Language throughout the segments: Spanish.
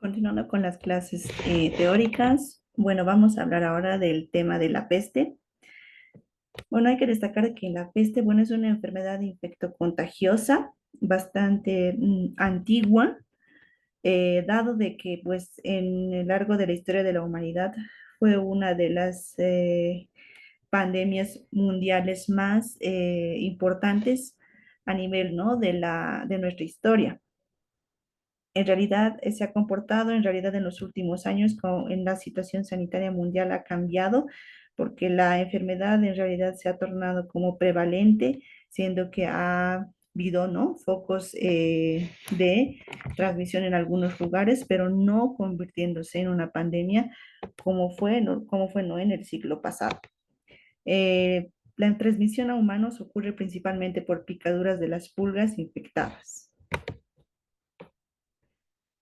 Continuando con las clases teóricas, bueno, vamos a hablar ahora del tema de la peste. Bueno, hay que destacar que la peste, bueno, es una enfermedad infectocontagiosa bastante antigua, dado de que, pues, en el largo de la historia de la humanidad fue una de las pandemias mundiales más importantes a nivel, ¿no? de nuestra historia. En realidad se ha comportado, en realidad en los últimos años en la situación sanitaria mundial ha cambiado porque la enfermedad en realidad se ha tornado como prevalente, siendo que ha habido, ¿no? focos de transmisión en algunos lugares, pero no convirtiéndose en una pandemia como fue, ¿no? en el siglo pasado. La transmisión a humanos ocurre principalmente por picaduras de las pulgas infectadas.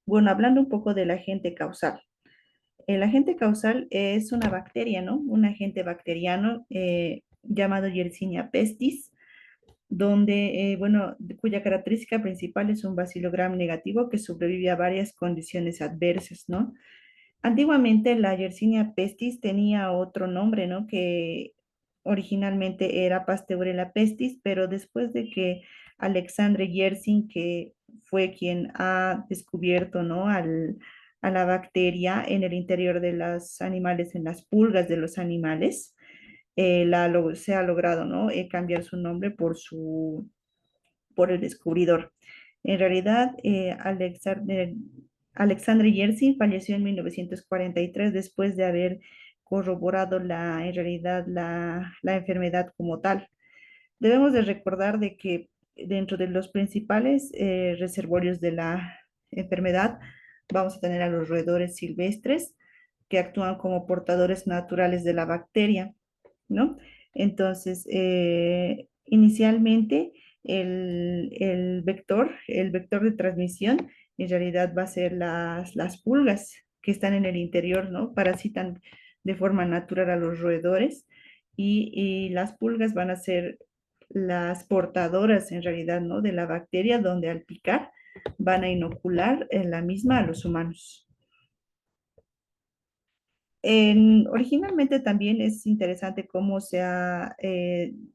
Bueno, hablando un poco del agente causal. El agente causal es una bacteria, ¿no? Un agente bacteriano llamado Yersinia pestis, donde, bueno, cuya característica principal es un bacilo gram negativo que sobrevive a varias condiciones adversas, ¿no? Antiguamente la Yersinia pestis tenía otro nombre, ¿no? Que originalmente era Pasteurella pestis, pero después de que Alexandre Yersin, que fue quien ha descubierto, ¿no? a la bacteria en el interior de los animales, en las pulgas de los animales, se ha logrado, ¿no? Cambiar su nombre por el descubridor. En realidad, Alexandre Yersin falleció en 1943 después de haber corroborado en realidad la enfermedad como tal. Debemos de recordar de que dentro de los principales reservorios de la enfermedad vamos a tener a los roedores silvestres que actúan como portadores naturales de la bacteria, ¿no? Entonces, inicialmente el vector de transmisión en realidad va a ser las pulgas que están en el interior, ¿no? Parasitan de forma natural a los roedores y las pulgas van a ser las portadoras en realidad, ¿no? De la bacteria, donde al picar van a inocular la misma a los humanos. Originalmente también es interesante cómo se ha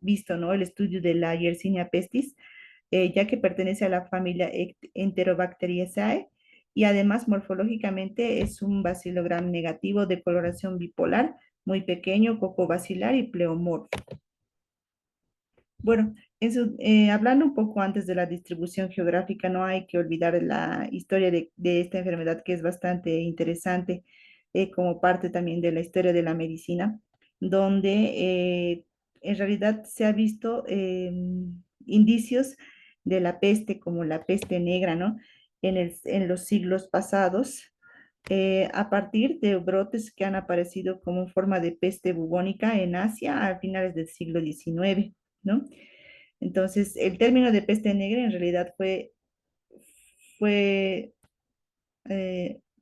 visto, ¿no? El estudio de la Yersinia pestis, ya que pertenece a la familia Enterobacteriaceae y además morfológicamente es un bacilo gram negativo de coloración bipolar, muy pequeño, cocobacilar y pleomorfo. Bueno, hablando un poco antes de la distribución geográfica, no hay que olvidar la historia de esta enfermedad que es bastante interesante como parte también de la historia de la medicina, donde en realidad se ha visto indicios de la peste como la peste negra, ¿no? En los siglos pasados, a partir de brotes que han aparecido como forma de peste bubónica en Asia a finales del siglo XIX, ¿no? Entonces, el término de peste negra en realidad fue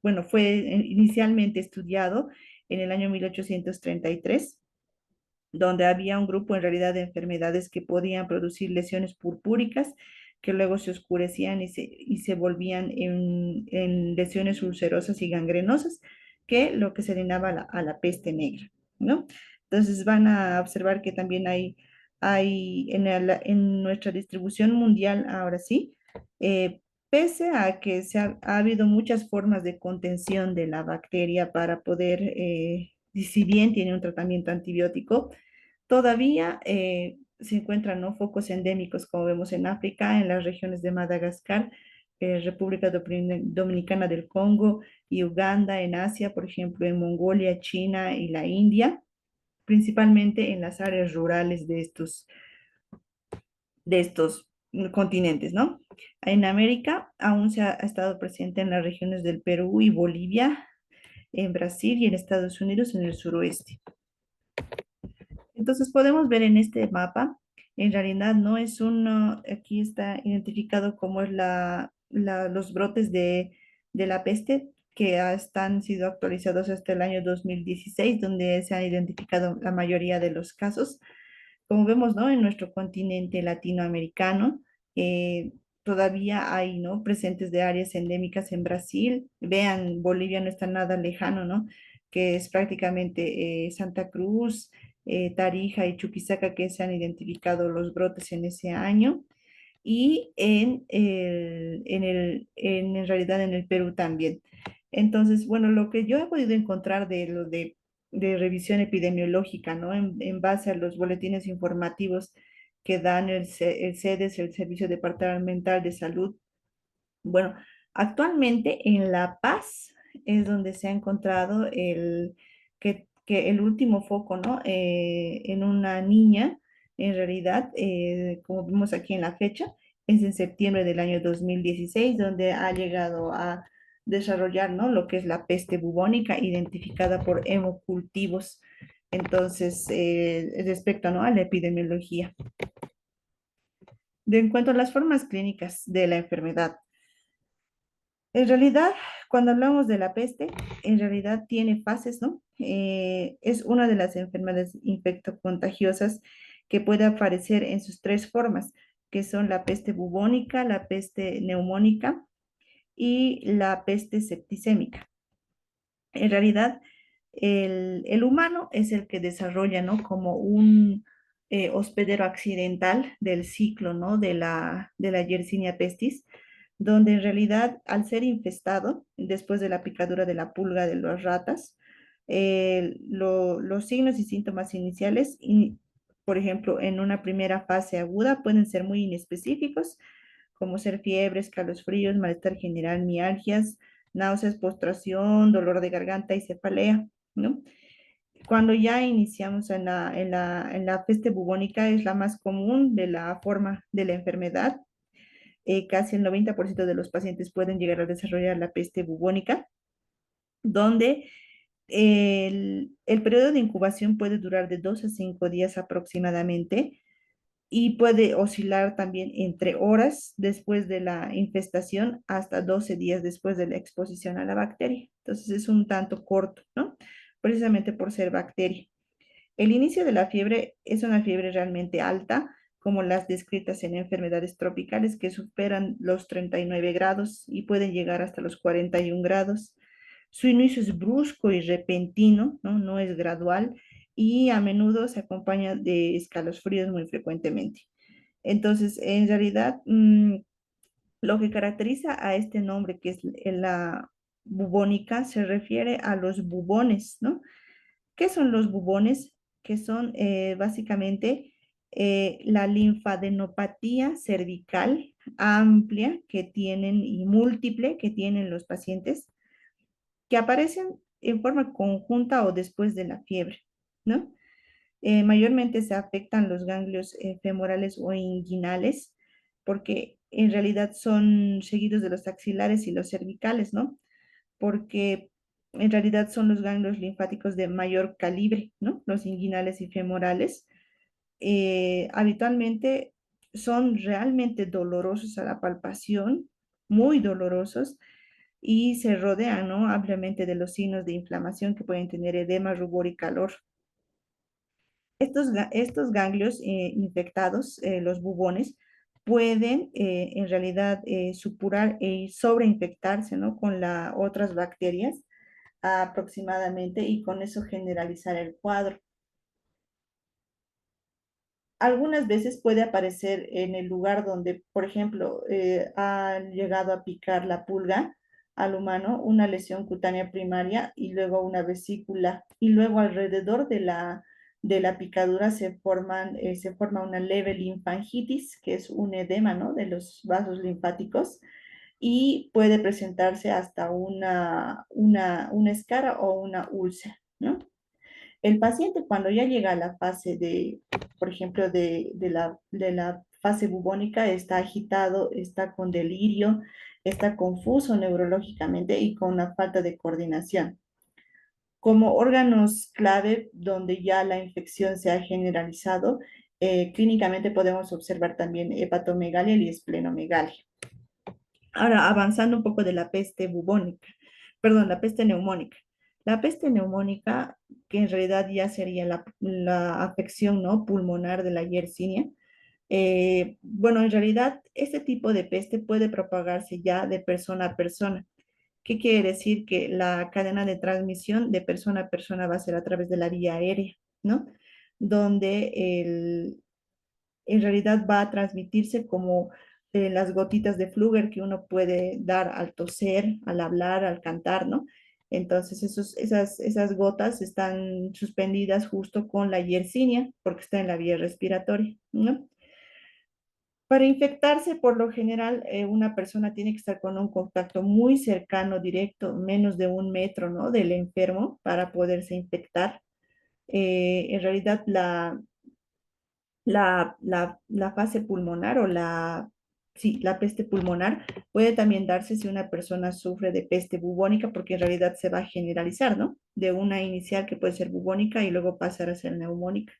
bueno, fue inicialmente estudiado en el año 1833, donde había un grupo en realidad de enfermedades que podían producir lesiones purpúricas que luego se oscurecían y se volvían en lesiones ulcerosas y gangrenosas, que lo que se denominaba a la peste negra, ¿no? Entonces van a observar que también hay en nuestra distribución mundial, ahora sí, pese a que ha habido muchas formas de contención de la bacteria para poder, y si bien tiene un tratamiento antibiótico, todavía se encuentran, ¿no? focos endémicos, como vemos en África, en las regiones de Madagascar, República Dominicana del Congo y Uganda, en Asia, por ejemplo, en Mongolia, China y la India, principalmente en las áreas rurales de estos continentes, ¿no? En América aún se ha estado presente en las regiones del Perú y Bolivia, en Brasil y en Estados Unidos en el suroeste. Entonces podemos ver en este mapa, en realidad no es uno, aquí está identificado como es los brotes de la peste que han sido actualizados hasta el año 2016, donde se han identificado la mayoría de los casos. Como vemos, ¿no? En nuestro continente latinoamericano, todavía hay, ¿no? Presentes de áreas endémicas en Brasil. Vean, Bolivia no está nada lejano, ¿no? Que es prácticamente Santa Cruz, Tarija y Chuquisaca que se han identificado los brotes en ese año y en realidad en el Perú también. Entonces, bueno, lo que yo he podido encontrar de revisión epidemiológica, ¿no? En base a los boletines informativos que dan el CEDES, el Servicio Departamental de Salud. Bueno, actualmente en La Paz es donde se ha encontrado que el último foco, ¿no? En una niña, en realidad, como vimos aquí en la fecha, es en septiembre del año 2016, donde ha llegado a desarrollar, ¿no? Lo que es la peste bubónica, identificada por hemocultivos. Entonces, respecto, ¿no? A la epidemiología. En cuanto a las formas clínicas de la enfermedad, en realidad, cuando hablamos de la peste, en realidad tiene fases, ¿no? Es una de las enfermedades infectocontagiosas que puede aparecer en sus tres formas, que son la peste bubónica, la peste neumónica y la peste septicémica. En realidad, el humano es el que desarrolla, ¿no? Como un hospedero accidental del ciclo, ¿no? De la Yersinia pestis, donde en realidad al ser infestado, después de la picadura de la pulga de las ratas, los signos y síntomas iniciales, por ejemplo, en una primera fase aguda, pueden ser muy inespecíficos, como ser fiebre, escalofríos, malestar general, mialgias, náuseas, postración, dolor de garganta y cefalea, ¿no? Cuando ya iniciamos en la peste bubónica, es la más común de la forma de la enfermedad. Casi el 90% de los pacientes pueden llegar a desarrollar la peste bubónica, donde el periodo de incubación puede durar de 2 a 5 días aproximadamente y puede oscilar también entre horas después de la infestación hasta 12 días después de la exposición a la bacteria. Entonces es un tanto corto, ¿no? Precisamente por ser bacteria. El inicio de la fiebre es una fiebre realmente alta, como las descritas en enfermedades tropicales que superan los 39 grados y pueden llegar hasta los 41 grados. Su inicio es brusco y repentino, ¿no? No es gradual y a menudo se acompaña de escalofríos muy frecuentemente. Entonces, en realidad, lo que caracteriza a este nombre, que es la bubónica, se refiere a los bubones, ¿no? ¿Qué son los bubones? Que son básicamente la linfadenopatía cervical amplia que tienen y múltiple que tienen los pacientes, que aparecen en forma conjunta o después de la fiebre, ¿no? Mayormente se afectan los ganglios femorales o inguinales, porque en realidad son seguidos de los axilares y los cervicales, ¿no? Porque en realidad son los ganglios linfáticos de mayor calibre, ¿no? Los inguinales y femorales. Habitualmente son realmente dolorosos a la palpación, muy dolorosos, y se rodean, ¿no? Ampliamente de los signos de inflamación que pueden tener edema, rubor y calor. Estos ganglios infectados, los bubones, pueden en realidad supurar y sobreinfectarse, ¿no? Con otras bacterias aproximadamente y con eso generalizar el cuadro. Algunas veces puede aparecer en el lugar donde, por ejemplo, ha llegado a picar la pulga al humano, una lesión cutánea primaria y luego una vesícula. Y luego alrededor de la picadura se forma una leve linfangitis, que es un edema, ¿no? De los vasos linfáticos y puede presentarse hasta una escara o una úlcera, ¿no? El paciente cuando ya llega a la fase por ejemplo, de la fase bubónica, está agitado, está con delirio, está confuso neurológicamente y con una falta de coordinación. Como órganos clave donde ya la infección se ha generalizado, clínicamente podemos observar también hepatomegalia y esplenomegalia. Ahora, avanzando un poco de la peste bubónica, perdón, la peste neumónica. La peste neumónica, que en realidad ya sería la afección, ¿no? Pulmonar de la Yersinia, Bueno, en realidad, este tipo de peste puede propagarse ya de persona a persona. ¿Qué quiere decir? Que la cadena de transmisión de persona a persona va a ser a través de la vía aérea, ¿no? Donde en realidad va a transmitirse como las gotitas de Fluger que uno puede dar al toser, al hablar, al cantar, ¿no? Entonces, esas gotas están suspendidas justo con la Yersinia, porque está en la vía respiratoria, ¿no? Para infectarse, por lo general, una persona tiene que estar con un contacto muy cercano, directo, menos de 1 metro, ¿no? Del enfermo para poderse infectar. En realidad, la fase pulmonar sí, la peste pulmonar puede también darse si una persona sufre de peste bubónica, porque en realidad se va a generalizar, ¿no? De una inicial que puede ser bubónica y luego pasar a ser neumónica.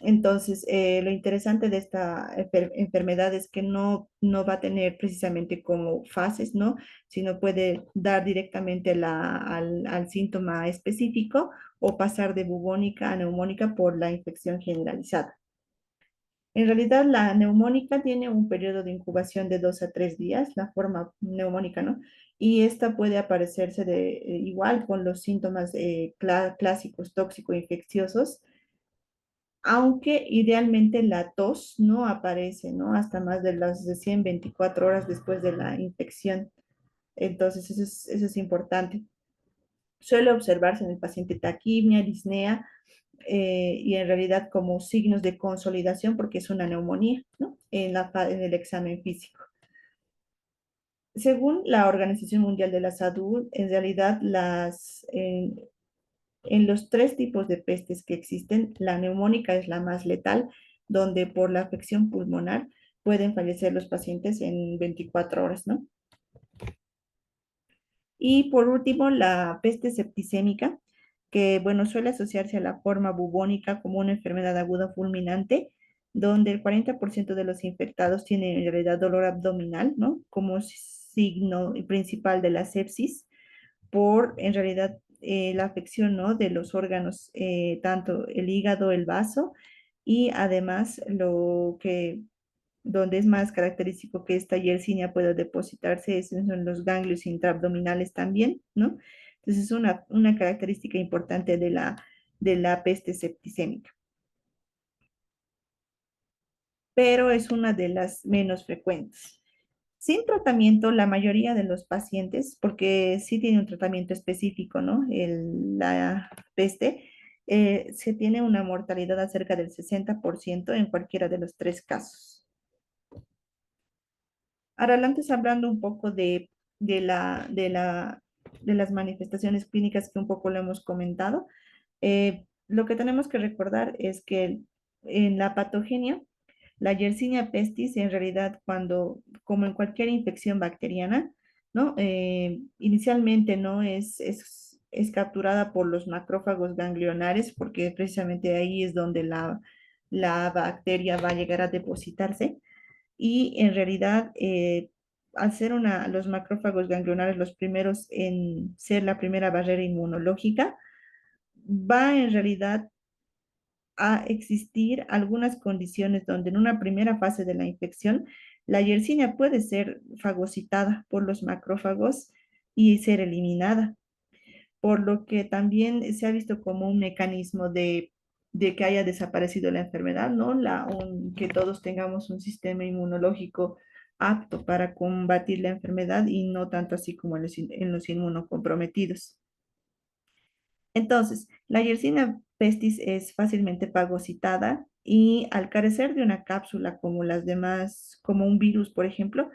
Entonces, lo interesante de esta enfermedad es que no va a tener precisamente como fases, ¿no? Sino puede dar directamente al síntoma específico o pasar de bubónica a neumónica por la infección generalizada. En realidad, la neumónica tiene un periodo de incubación de 2 a 3 días, la forma neumónica, ¿no? Y esta puede aparecerse igual con los síntomas clásicos tóxico-infecciosos, aunque idealmente la tos no aparece, ¿no? Hasta más de las de 124 horas después de la infección. Entonces, eso es importante. Suele observarse en el paciente taquimia, disnea, y en realidad como signos de consolidación porque es una neumonía, ¿no? En el examen físico. Según la Organización Mundial de la Salud, en realidad en los 3 tipos de pestes que existen, la neumónica es la más letal, donde por la afección pulmonar pueden fallecer los pacientes en 24 horas, ¿no? Y por último, la peste septicémica, que, bueno, suele asociarse a la forma bubónica como una enfermedad aguda fulminante, donde el 40% de los infectados tienen en realidad dolor abdominal, ¿no? Como signo principal de la sepsis, por en realidad la afección, ¿no? De los órganos, tanto el hígado, el vaso, y además donde es más característico que esta yersinia pueda depositarse es en los ganglios intraabdominales también, ¿no? Entonces es una característica importante de la peste septicémica, pero es una de las menos frecuentes. Sin tratamiento, la mayoría de los pacientes, porque sí tiene un tratamiento específico, ¿no? La peste, se tiene una mortalidad acerca del 60% en cualquiera de los 3 casos. Ahora, antes hablando un poco de la, de la, de las manifestaciones clínicas que un poco lo hemos comentado, lo que tenemos que recordar es que en la patogenia, la Yersinia pestis, en realidad, como en cualquier infección bacteriana, ¿no? Inicialmente no es capturada por los macrófagos ganglionares, porque precisamente ahí es donde la bacteria va a llegar a depositarse. Y en realidad, al ser los macrófagos ganglionares los primeros en ser la primera barrera inmunológica, va en realidad a existir algunas condiciones donde en una primera fase de la infección, la Yersinia puede ser fagocitada por los macrófagos y ser eliminada, por lo que también se ha visto como un mecanismo de que haya desaparecido la enfermedad, ¿no? Que todos tengamos un sistema inmunológico apto para combatir la enfermedad y no tanto así como en los inmunocomprometidos. Entonces, la Yersinia pestis es fácilmente fagocitada y al carecer de una cápsula como las demás, como un virus, por ejemplo,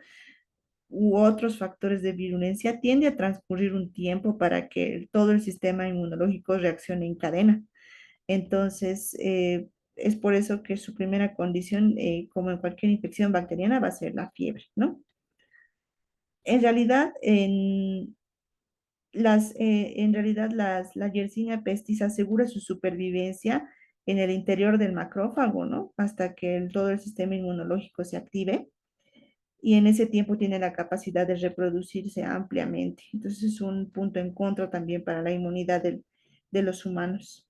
u otros factores de virulencia, tiende a transcurrir un tiempo para que todo el sistema inmunológico reaccione en cadena. Entonces, es por eso que su primera condición, como en cualquier infección bacteriana, va a ser la fiebre, ¿no? En realidad, la Yersinia pestis asegura su supervivencia en el interior del macrófago, ¿no? Hasta que todo el sistema inmunológico se active y en ese tiempo tiene la capacidad de reproducirse ampliamente. Entonces es un punto en contra también para la inmunidad de los humanos.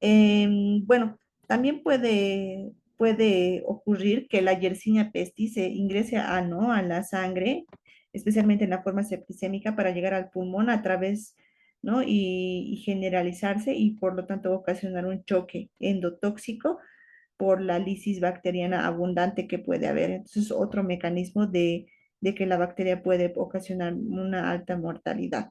Bueno, También puede ocurrir que la Yersinia pestis se ingrese ¿no? a la sangre, especialmente en la forma septicémica, para llegar al pulmón a través, ¿no? y generalizarse y por lo tanto ocasionar un choque endotóxico por la lisis bacteriana abundante que puede haber. Entonces, otro mecanismo de que la bacteria puede ocasionar una alta mortalidad.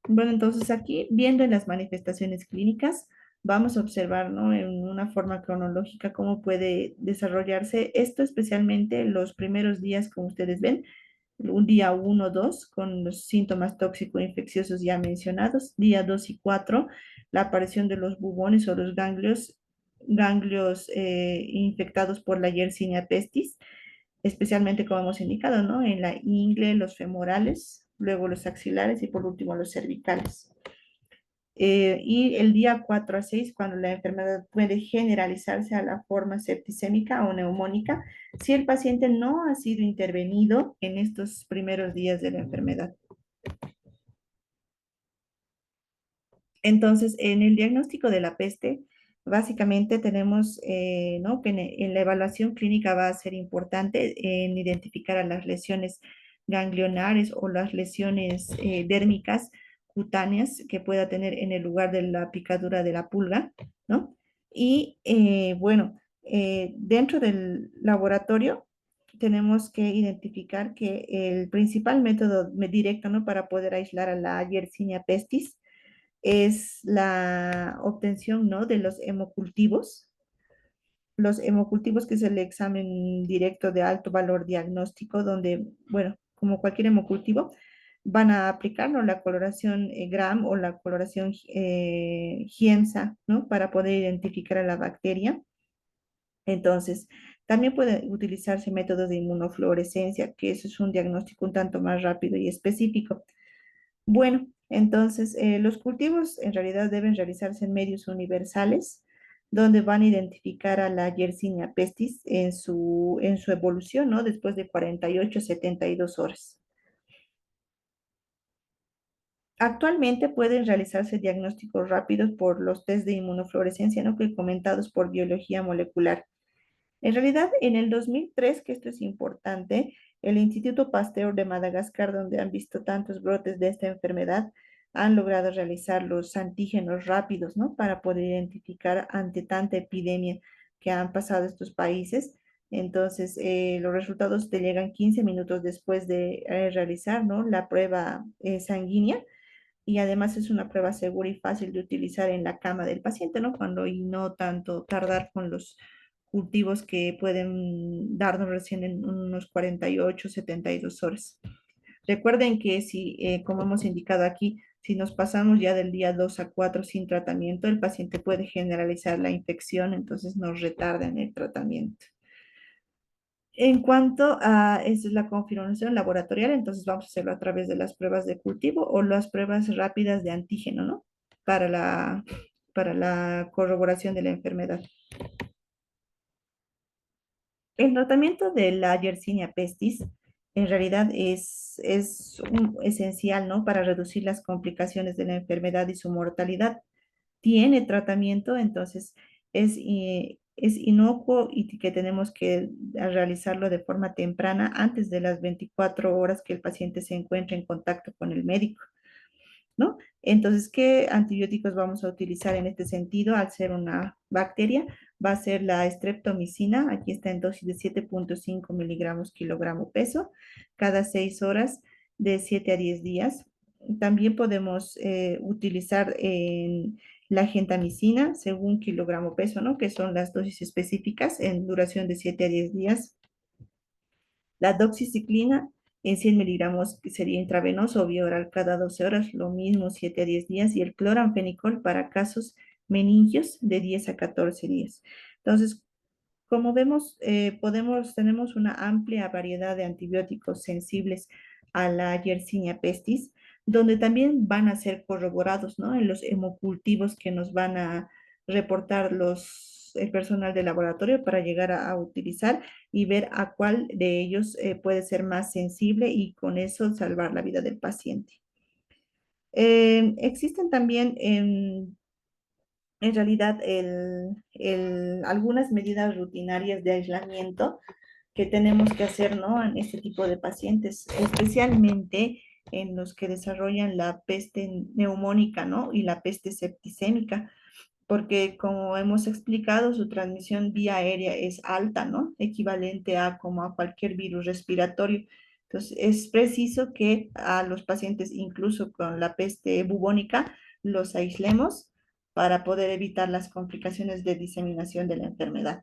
Bueno, entonces aquí, viendo en las manifestaciones clínicas, vamos a observar, ¿no? En una forma cronológica cómo puede desarrollarse esto, especialmente los primeros días, como ustedes ven, un día uno 2 con los síntomas tóxico-infecciosos ya mencionados, día 2 y 4 la aparición de los bubones o los ganglios infectados por la Yersinia pestis, especialmente como hemos indicado, ¿no? En la ingle, los femorales, luego los axilares y por último los cervicales. Y el día 4 a 6 cuando la enfermedad puede generalizarse a la forma septicémica o neumónica, si el paciente no ha sido intervenido en estos primeros días de la enfermedad. Entonces, en el diagnóstico de la peste, básicamente tenemos, ¿no? que en la evaluación clínica va a ser importante en identificar a las lesiones ganglionares o las lesiones dérmicas cutáneas que pueda tener en el lugar de la picadura de la pulga, ¿no? Y bueno, dentro del laboratorio tenemos que identificar que el principal método directo, ¿no? para poder aislar a la Yersinia pestis es la obtención, ¿no? de los hemocultivos que es el examen directo de alto valor diagnóstico, donde, bueno, como cualquier hemocultivo, van a aplicarnos la coloración Gram o la coloración Giemsa, ¿no? Para poder identificar a la bacteria. Entonces, también puede utilizarse métodos de inmunofluorescencia, que eso es un diagnóstico un tanto más rápido y específico. Bueno, entonces los cultivos en realidad deben realizarse en medios universales, donde van a identificar a la Yersinia pestis en su evolución, ¿no? Después de 48 a 72 horas. Actualmente pueden realizarse diagnósticos rápidos por los test de inmunofluorescencia, ¿no? que comentados por biología molecular. En realidad, en el 2003, que esto es importante, el Instituto Pasteur de Madagascar, donde han visto tantos brotes de esta enfermedad, han logrado realizar los antígenos rápidos, ¿no? Para poder identificar ante tanta epidemia que han pasado estos países. Entonces, los resultados te llegan 15 minutos después de realizar, ¿no? la prueba sanguínea y además es una prueba segura y fácil de utilizar en la cama del paciente, ¿no? Y no tanto tardar con los cultivos que pueden darnos recién en unos 48, 72 horas. Recuerden que si, como hemos indicado aquí, si nos pasamos ya del día 2 a 4 sin tratamiento, el paciente puede generalizar la infección, entonces nos retarda en el tratamiento. En cuanto a esa es la confirmación laboratorial, entonces vamos a hacerlo a través de las pruebas de cultivo o las pruebas rápidas de antígeno, ¿no? Para para la corroboración de la enfermedad. El tratamiento de la Yersinia pestis en realidad es esencial, ¿no? Para reducir las complicaciones de la enfermedad y su mortalidad. Tiene tratamiento, entonces es inocuo y que tenemos que realizarlo de forma temprana antes de las 24 horas que el paciente se encuentre en contacto con el médico, ¿no? Entonces, ¿qué antibióticos vamos a utilizar en este sentido? Al ser una bacteria, va a ser la streptomicina, aquí está en dosis de 7.5 miligramos kilogramo peso, cada 6 horas de 7 a 10 días. También podemos utilizar la gentamicina según kilogramo peso, ¿no? Que son las dosis específicas en duración de 7 a 10 días. La doxiciclina en 100 miligramos que sería intravenoso o vía oral cada 12 horas, lo mismo 7 a 10 días, y el cloranfenicol para casos meningios de 10 a 14 días. Entonces, como vemos, tenemos una amplia variedad de antibióticos sensibles a la Yersinia pestis, donde también van a ser corroborados, ¿no? En los hemocultivos que nos van a reportar el personal de laboratorio para llegar a utilizar y ver a cuál de ellos puede ser más sensible y con eso salvar la vida del paciente. Existen también En realidad, algunas medidas rutinarias de aislamiento que tenemos que hacer, ¿no? En este tipo de pacientes, especialmente en los que desarrollan la peste neumónica, ¿no? Y la peste septicémica, porque como hemos explicado, su transmisión vía aérea es alta, ¿no? Equivalente a como a cualquier virus respiratorio. Entonces, es preciso que a los pacientes, incluso con la peste bubónica, los aislemos para poder evitar las complicaciones de diseminación de la enfermedad.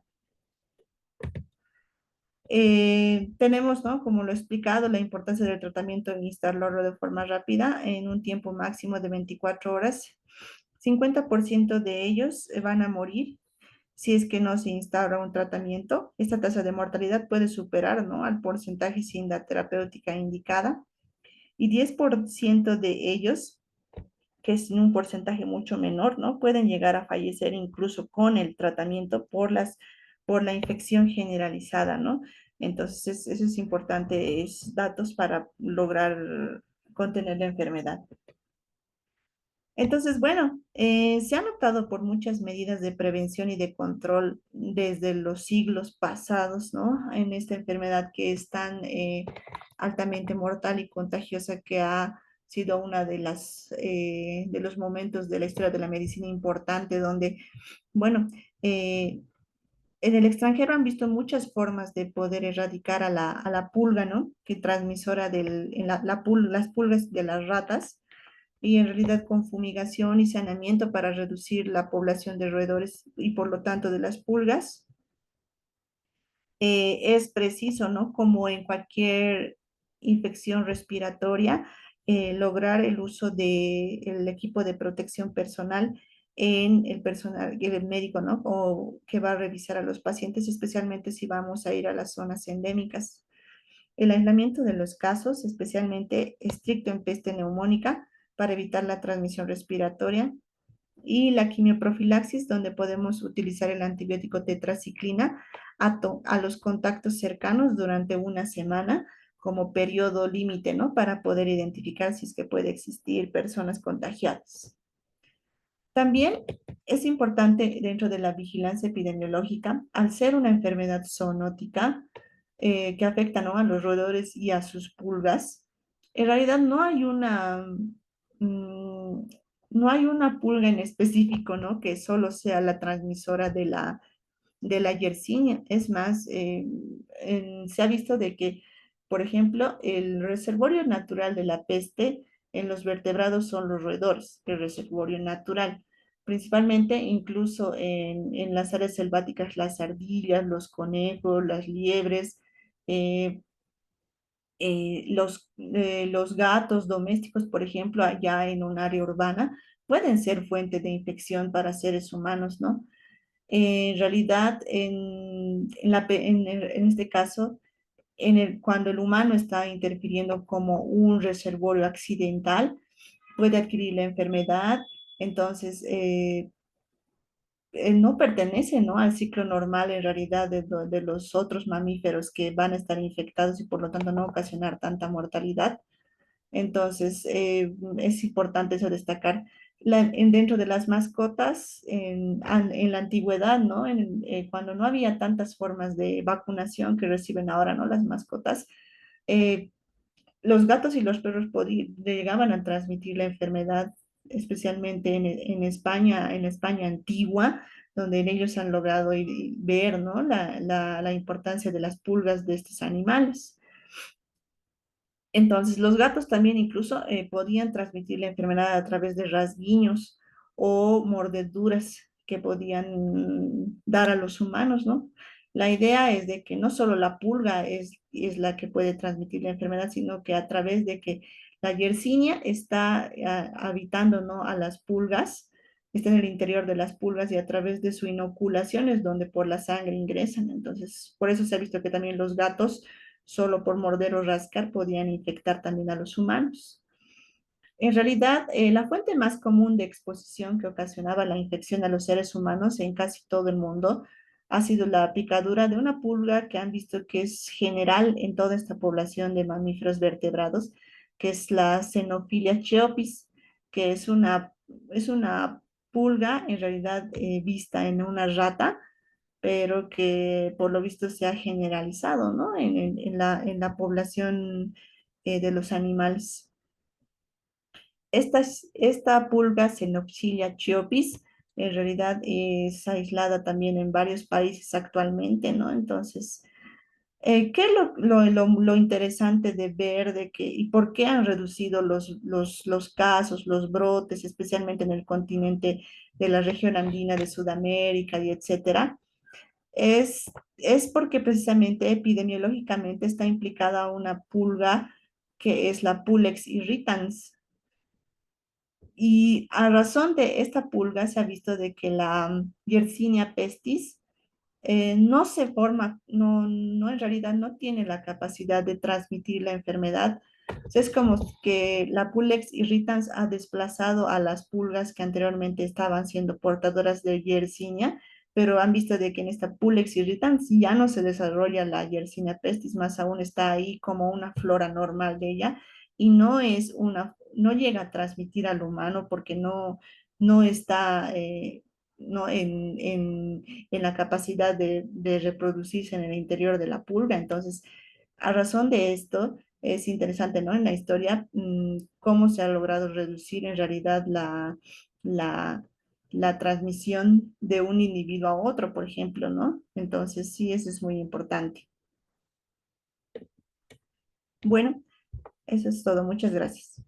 Tenemos, ¿no? Como lo he explicado, la importancia del tratamiento en instarlo de forma rápida en un tiempo máximo de 24 horas. 50% de ellos van a morir si es que no se instaura un tratamiento. Esta tasa de mortalidad puede superar, ¿no? Al porcentaje sin la terapéutica indicada. Y 10% de ellos, que es un porcentaje mucho menor, ¿no? Pueden llegar a fallecer incluso con el tratamiento por la infección generalizada, ¿no? Entonces, eso es importante, es datos para lograr contener la enfermedad. Entonces, bueno, se han optado por muchas medidas de prevención y de control desde los siglos pasados, ¿no? En esta enfermedad que es tan altamente mortal y contagiosa que ha sido una de de los momentos de la historia de la medicina importante donde, bueno, en el extranjero han visto muchas formas de poder erradicar a a la pulga, ¿no? Que transmisora en las pulgas de las ratas y en realidad con fumigación y saneamiento para reducir la población de roedores y por lo tanto de las pulgas. Es preciso, ¿no? Como en cualquier infección respiratoria, lograr el uso del equipo de protección personal en el personal, el médico, ¿no? O que va a revisar a los pacientes, especialmente si vamos a ir a las zonas endémicas. El aislamiento de los casos, especialmente estricto en peste neumónica, para evitar la transmisión respiratoria, y la quimioprofilaxis, donde podemos utilizar el antibiótico tetraciclina a los contactos cercanos durante una semana como periodo límite, ¿no? Para poder identificar si es que puede existir personas contagiadas. También es importante dentro de la vigilancia epidemiológica, al ser una enfermedad zoonótica que afecta, ¿no? A los roedores y a sus pulgas, en realidad mm, no hay una pulga en específico, ¿no? Que solo sea la transmisora de la Yersinia. Es más, se ha visto de que, por ejemplo, el reservorio natural de la peste en los vertebrados son los roedores, el reservorio natural. Principalmente, incluso en las áreas selváticas, las ardillas, los conejos, las liebres, eh, los gatos domésticos, por ejemplo, allá en un área urbana, pueden ser fuente de infección para seres humanos, ¿no? En realidad, en este caso, cuando el humano está interfiriendo como un reservorio accidental, puede adquirir la enfermedad, entonces no pertenece, ¿no? Al ciclo normal en realidad de los otros mamíferos que van a estar infectados y por lo tanto no ocasionar tanta mortalidad. Entonces, es importante eso destacar. Dentro de las mascotas, en la antigüedad, ¿no? Cuando no había tantas formas de vacunación que reciben ahora, ¿no? Las mascotas, eh, los gatos y los perros llegaban a transmitir la enfermedad, especialmente en España antigua, donde ellos han logrado ver, ¿no? La importancia de las pulgas de estos animales. Entonces, los gatos también incluso podían transmitir la enfermedad a través de rasguños o mordeduras que podían dar a los humanos, ¿no? La idea es de que no solo la pulga es la que puede transmitir la enfermedad, sino que a través de que la Yersinia está habitando, ¿no? A las pulgas, está en el interior de las pulgas y a través de su inoculación es donde por la sangre ingresan. Entonces, por eso se ha visto que también los gatos solo por morder o rascar podían infectar también a los humanos. En realidad, la fuente más común de exposición que ocasionaba la infección a los seres humanos en casi todo el mundo ha sido la picadura de una pulga que han visto que es general en toda esta población de mamíferos vertebrados, que es la Xenophila schiopis, que es una pulga en realidad vista en una rata, pero que por lo visto se ha generalizado, ¿no? En la población de los animales. Esta pulga Xenophila chiopis en realidad es aislada también en varios países actualmente, ¿no? Entonces, ¿qué es lo interesante de ver de que, y por qué han reducido los casos, los brotes, especialmente en el continente de la región andina de Sudamérica y etcétera? Es, es porque precisamente epidemiológicamente está implicada una pulga que es la Pulex irritans. Y a razón de esta pulga se ha visto de que la Yersinia pestis no se forma, no en realidad no tiene la capacidad de transmitir la enfermedad. O sea, es como que la Pulex irritans ha desplazado a las pulgas que anteriormente estaban siendo portadoras de Yersinia, pero han visto de que en esta Pulex irritans ya no se desarrolla la Yersinia pestis, más aún está ahí como una flora normal de ella y no llega a transmitir al humano porque no está no en la capacidad de reproducirse en el interior de la pulga. Entonces, a razón de esto, es interesante, ¿no? En la historia, cómo se ha logrado reducir en realidad la, la transmisión de un individuo a otro, por ejemplo, ¿no? Entonces, sí, eso es muy importante. Bueno, eso es todo. Muchas gracias.